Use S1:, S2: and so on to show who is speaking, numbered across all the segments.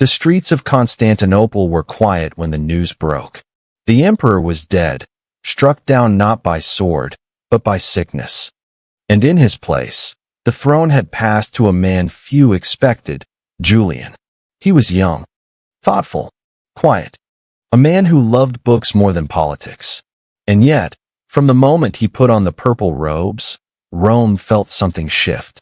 S1: The streets of Constantinople were quiet when the news broke. The emperor was dead, struck down not by sword, but by sickness. And in his place, the throne had passed to a man few expected, Julian. He was young, thoughtful, quiet, a man who loved books more than politics. And yet, from the moment he put on the purple robes, Rome felt something shift.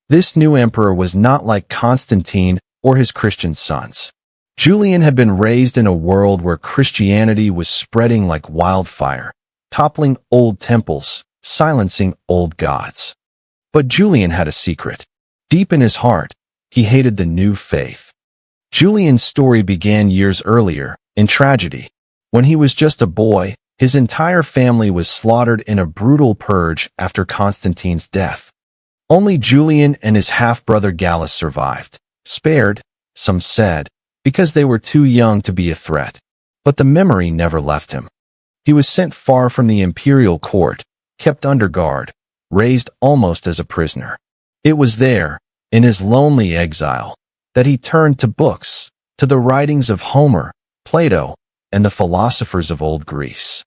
S1: This new emperor was not like Constantine or his Christian sons. Julian had been raised in a world where Christianity was spreading like wildfire, toppling old temples, silencing old gods. But Julian had a secret. Deep in his heart, he hated the new faith. Julian's story began years earlier, in tragedy. When he was just a boy, his entire family was slaughtered in a brutal purge after Constantine's death. Only Julian and his half-brother Gallus survived. Spared, some said, because they were too young to be a threat. But the memory never left him. He was sent far from the imperial court, kept under guard, raised almost as a prisoner. It was there, in his lonely exile, that he turned to books, to the writings of Homer, Plato, and the philosophers of old Greece.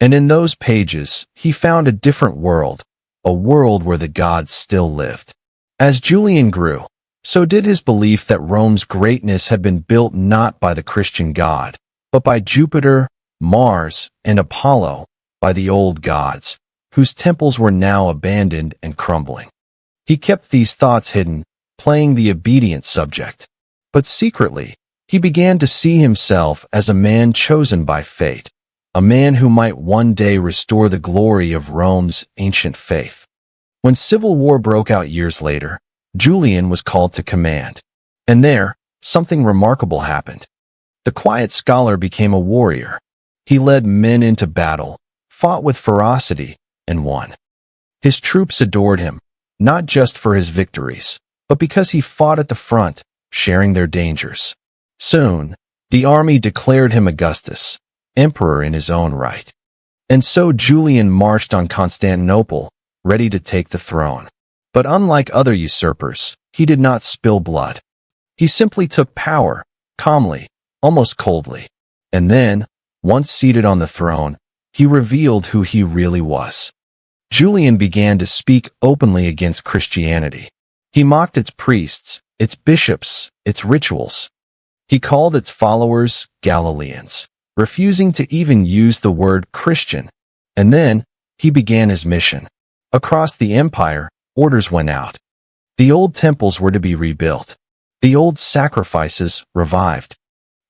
S1: And in those pages, he found a different world, a world where the gods still lived. As Julian grew, so did his belief that Rome's greatness had been built not by the Christian God, but by Jupiter, Mars, and Apollo, by the old gods, whose temples were now abandoned and crumbling. He kept these thoughts hidden, playing the obedient subject. But secretly, he began to see himself as a man chosen by fate, a man who might one day restore the glory of Rome's ancient faith. When civil war broke out years later, Julian was called to command. And there, something remarkable happened. The quiet scholar became a warrior. He led men into battle, fought with ferocity, and won. His troops adored him, not just for his victories, but because he fought at the front, sharing their dangers. Soon, the army declared him Augustus, emperor in his own right. And so Julian marched on Constantinople, ready to take the throne. But unlike other usurpers, he did not spill blood. He simply took power, calmly, almost coldly. And then, once seated on the throne, he revealed who he really was. Julian began to speak openly against Christianity. He mocked its priests, its bishops, its rituals. He called its followers Galileans, refusing to even use the word Christian. And then, he began his mission. Across the empire, orders went out. The old temples were to be rebuilt. The old sacrifices revived.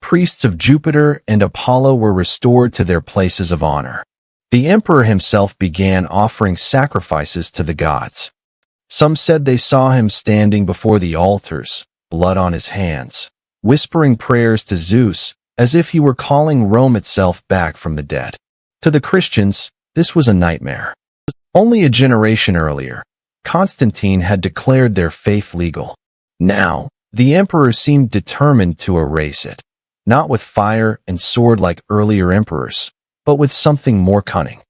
S1: Priests of Jupiter and Apollo were restored to their places of honor. The emperor himself began offering sacrifices to the gods. Some said they saw him standing before the altars, blood on his hands, whispering prayers to Zeus as if he were calling Rome itself back from the dead. To the Christians, this was a nightmare. Only a generation earlier, Constantine had declared their faith legal. Now, the emperor seemed determined to erase it, not with fire and sword like earlier emperors, but with something more cunning.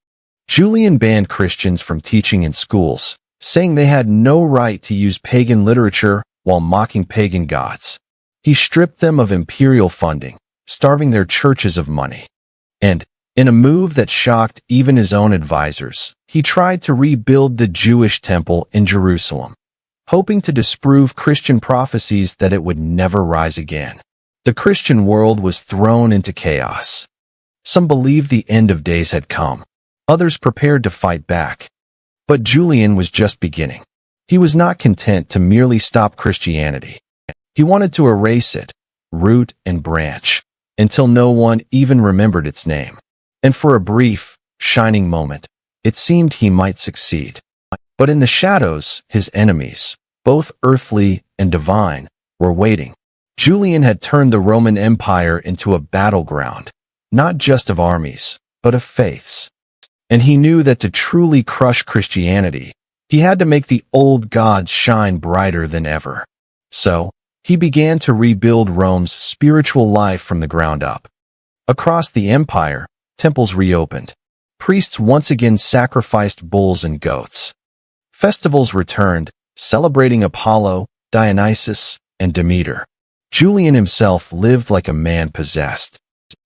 S1: Julian banned Christians from teaching in schools, saying they had no right to use pagan literature while mocking pagan gods. He stripped them of imperial funding, starving their churches of money. And, in a move that shocked even his own advisors, he tried to rebuild the Jewish temple in Jerusalem, hoping to disprove Christian prophecies that it would never rise again. The Christian world was thrown into chaos. Some believed the end of days had come. Others prepared to fight back. But Julian was just beginning. He was not content to merely stop Christianity. He wanted to erase it, root and branch, until no one even remembered its name. And for a brief, shining moment, it seemed he might succeed. But in the shadows, his enemies, both earthly and divine, were waiting. Julian had turned the Roman Empire into a battleground, not just of armies, but of faiths. And he knew that to truly crush Christianity, he had to make the old gods shine brighter than ever. So, he began to rebuild Rome's spiritual life from the ground up. Across the empire, temples reopened. Priests once again sacrificed bulls and goats. Festivals returned, celebrating Apollo, Dionysus, and Demeter. Julian himself lived like a man possessed.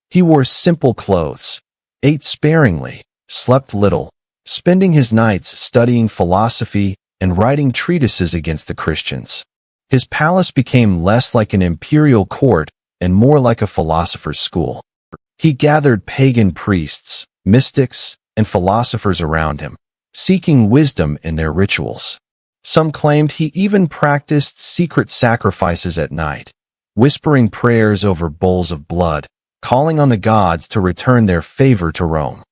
S1: He wore simple clothes, ate sparingly, slept little, spending his nights studying philosophy and writing treatises against the Christians. His palace became less like an imperial court and more like a philosopher's school. He gathered pagan priests, mystics, and philosophers around him, seeking wisdom in their rituals. Some claimed he even practiced secret sacrifices at night, whispering prayers over bowls of blood, calling on the gods to return their favor to Rome.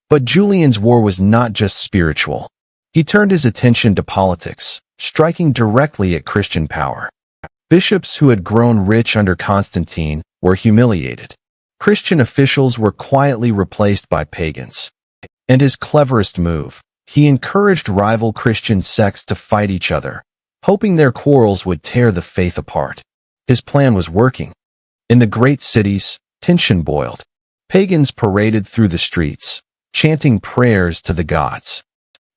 S1: But Julian's war was not just spiritual. He turned his attention to politics, striking directly at Christian power. Bishops who had grown rich under Constantine were humiliated. Christian officials were quietly replaced by pagans. And his cleverest move, he encouraged rival Christian sects to fight each other, hoping their quarrels would tear the faith apart. His plan was working. In the great cities, tension boiled. Pagans paraded through the streets, chanting prayers to the gods.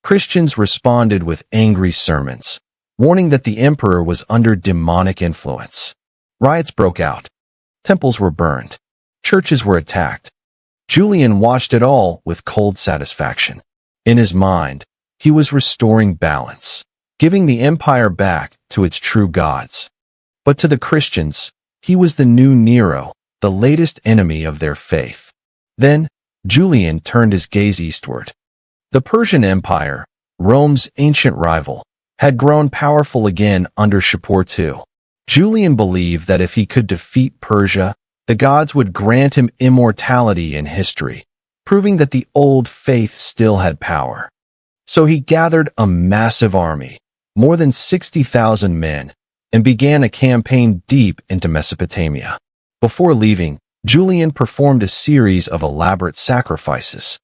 S1: Christians responded with angry sermons, warning that the emperor was under demonic influence. Riots broke out. Temples were burned. Churches were attacked. Julian watched it all with cold satisfaction. In his mind, he was restoring balance, giving the empire back to its true gods. But to the Christians, he was the new Nero, the latest enemy of their faith. Then, Julian turned his gaze eastward. The Persian Empire, Rome's ancient rival, had grown powerful again under Shapur II. Julian believed that if he could defeat Persia, the gods would grant him immortality in history, proving that the old faith still had power. So he gathered a massive army, more than 60,000 men, and began a campaign deep into Mesopotamia. Before leaving, Julian performed a series of elaborate sacrifices.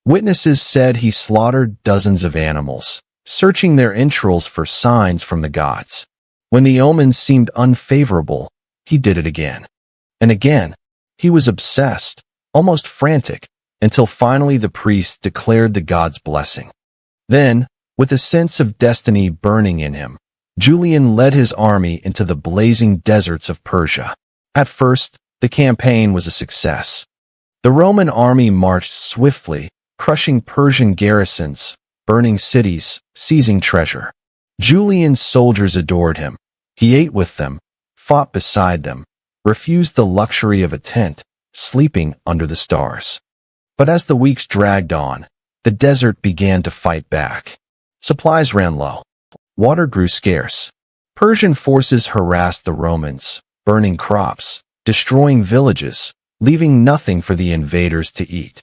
S1: Witnesses said he slaughtered dozens of animals, searching their entrails for signs from the gods. When the omens seemed unfavorable, he did it again. And again, he was obsessed, almost frantic, until finally the priests declared the gods' blessing. Then, with a sense of destiny burning in him, Julian led his army into the blazing deserts of Persia. At first, the campaign was a success. The Roman army marched swiftly, crushing Persian garrisons, burning cities, seizing treasure. Julian's soldiers adored him. He ate with them, fought beside them, refused the luxury of a tent, sleeping under the stars. But as the weeks dragged on, the desert began to fight back. Supplies ran low. Water grew scarce. Persian forces harassed the Romans, burning crops, destroying villages, leaving nothing for the invaders to eat.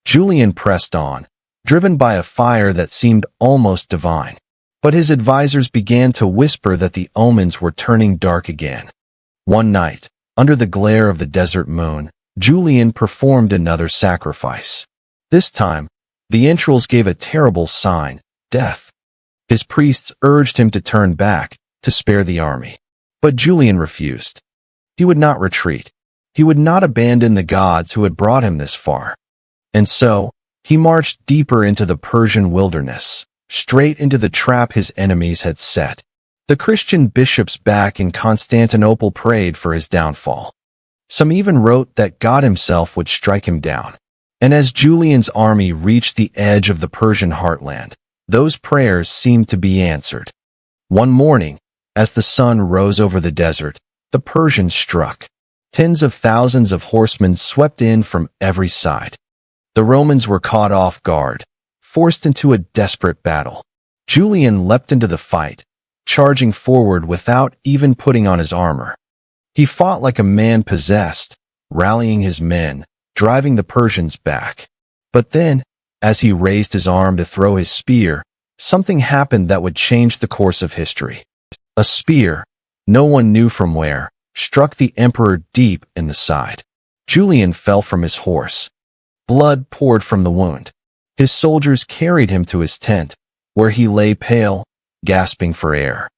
S1: Julian pressed on, driven by a fire that seemed almost divine. But his advisors began to whisper that the omens were turning dark again. One night, under the glare of the desert moon, Julian performed another sacrifice. This time, the entrails gave a terrible sign, death. His priests urged him to turn back, to spare the army. But Julian refused. He would not retreat. He would not abandon the gods who had brought him this far. And so, he marched deeper into the Persian wilderness, straight into the trap his enemies had set. The Christian bishops back in Constantinople prayed for his downfall. Some even wrote that God himself would strike him down. And as Julian's army reached the edge of the Persian heartland, those prayers seemed to be answered. One morning, as the sun rose over the desert, the Persians struck. Tens of thousands of horsemen swept in from every side. The Romans were caught off guard, forced into a desperate battle. Julian leapt into the fight, charging forward without even putting on his armor. He fought like a man possessed, rallying his men, driving the Persians back. But then, as he raised his arm to throw his spear, something happened that would change the course of history. A spear, no one knew from where, struck the emperor deep in the side. Julian fell from his horse. Blood poured from the wound. His soldiers carried him to his tent, where he lay pale, gasping for air.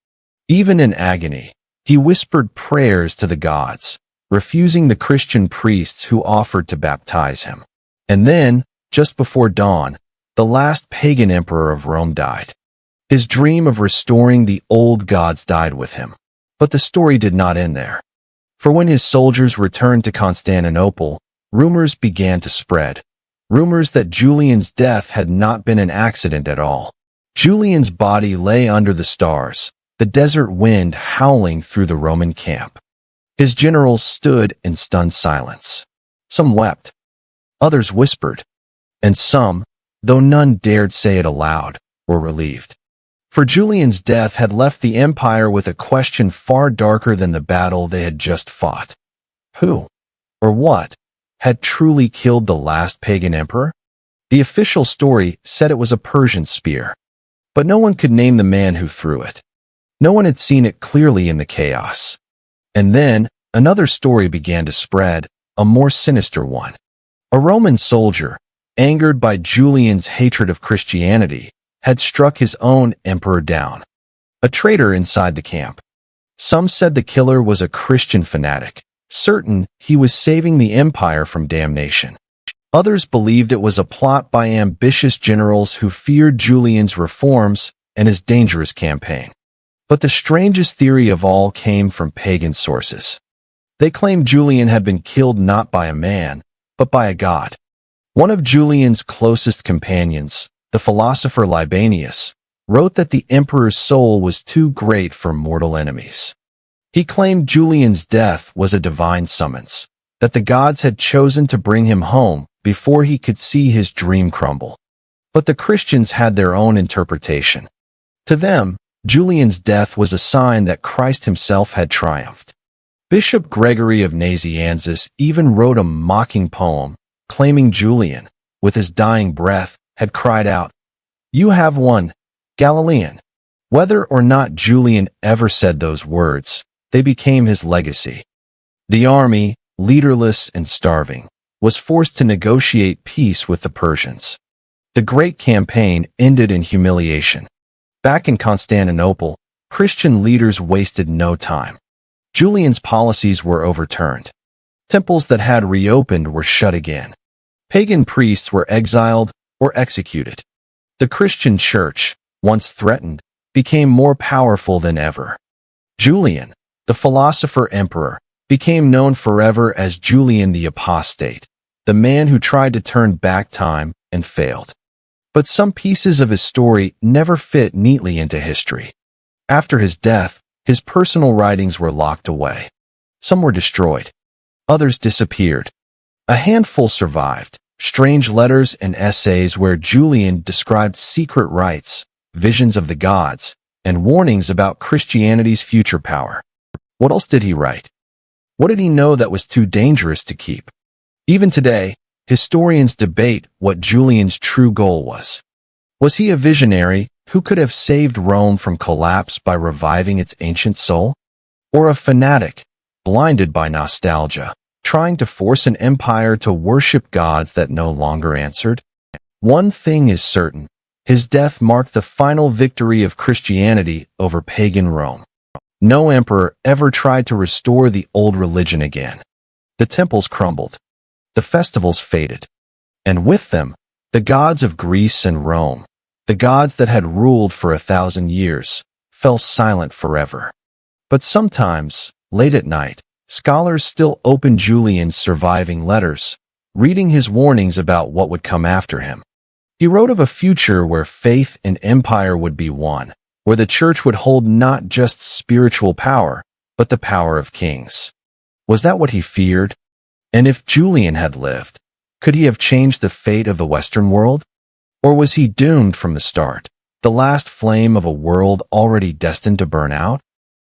S1: Even in agony, he whispered prayers to the gods, refusing the Christian priests who offered to baptize him. And then, just before dawn, the last pagan emperor of Rome died. His dream of restoring the old gods died with him. But the story did not end there. For when his soldiers returned to Constantinople, rumors began to spread. Rumors that Julian's death had not been an accident at all. Julian's body lay under the stars, the desert wind howling through the Roman camp. His generals stood in stunned silence. Some wept. Others whispered. And some, though none dared say it aloud, were relieved. For Julian's death had left the empire with a question far darker than the battle they had just fought. Who, or what, had truly killed the last pagan emperor? The official story said it was a Persian spear, but no one could name the man who threw it. No one had seen it clearly in the chaos. And then another story began to spread, a more sinister one. A Roman soldier, angered by Julian's hatred of Christianity, had struck his own emperor down. A traitor inside the camp. Some said the killer was a Christian fanatic, certain he was saving the empire from damnation. Others believed it was a plot by ambitious generals who feared Julian's reforms and his dangerous campaign. But the strangest theory of all came from pagan sources. They claimed Julian had been killed not by a man, but by a god. One of Julian's closest companions, the philosopher Libanius, wrote that the emperor's soul was too great for mortal enemies. He claimed Julian's death was a divine summons, that the gods had chosen to bring him home before he could see his dream crumble. But the Christians had their own interpretation. To them, Julian's death was a sign that Christ himself had triumphed. Bishop Gregory of Nazianzus even wrote a mocking poem, claiming Julian, with his dying breath, had cried out, "You have won, Galilean." Whether or not Julian ever said those words, they became his legacy. The army, leaderless and starving, was forced to negotiate peace with the Persians. The great campaign ended in humiliation. Back in Constantinople, Christian leaders wasted no time. Julian's policies were overturned. Temples that had reopened were shut again. Pagan priests were exiled or executed. The Christian church, once threatened, became more powerful than ever. Julian, the philosopher emperor, became known forever as Julian the Apostate, the man who tried to turn back time and failed. But some pieces of his story never fit neatly into history. After his death, his personal writings were locked away. Some were destroyed. Others disappeared. A handful survived, strange letters and essays where Julian described secret rites, visions of the gods, and warnings about Christianity's future power. What else did he write? What did he know that was too dangerous to keep? Even today, historians debate what Julian's true goal was. Was he a visionary who could have saved Rome from collapse by reviving its ancient soul? Or a fanatic, blinded by nostalgia, trying to force an empire to worship gods that no longer answered? One thing is certain, his death marked the final victory of Christianity over pagan Rome. No emperor ever tried to restore the old religion again. The temples crumbled. The festivals faded. And with them, the gods of Greece and Rome, the gods that had ruled for 1,000 years, fell silent forever. But sometimes, late at night, scholars still open Julian's surviving letters, reading his warnings about what would come after him. He wrote of a future where faith and empire would be one, where the church would hold not just spiritual power, but the power of kings. Was that what he feared? And if Julian had lived, could he have changed the fate of the Western world? Or was he doomed from the start, the last flame of a world already destined to burn out?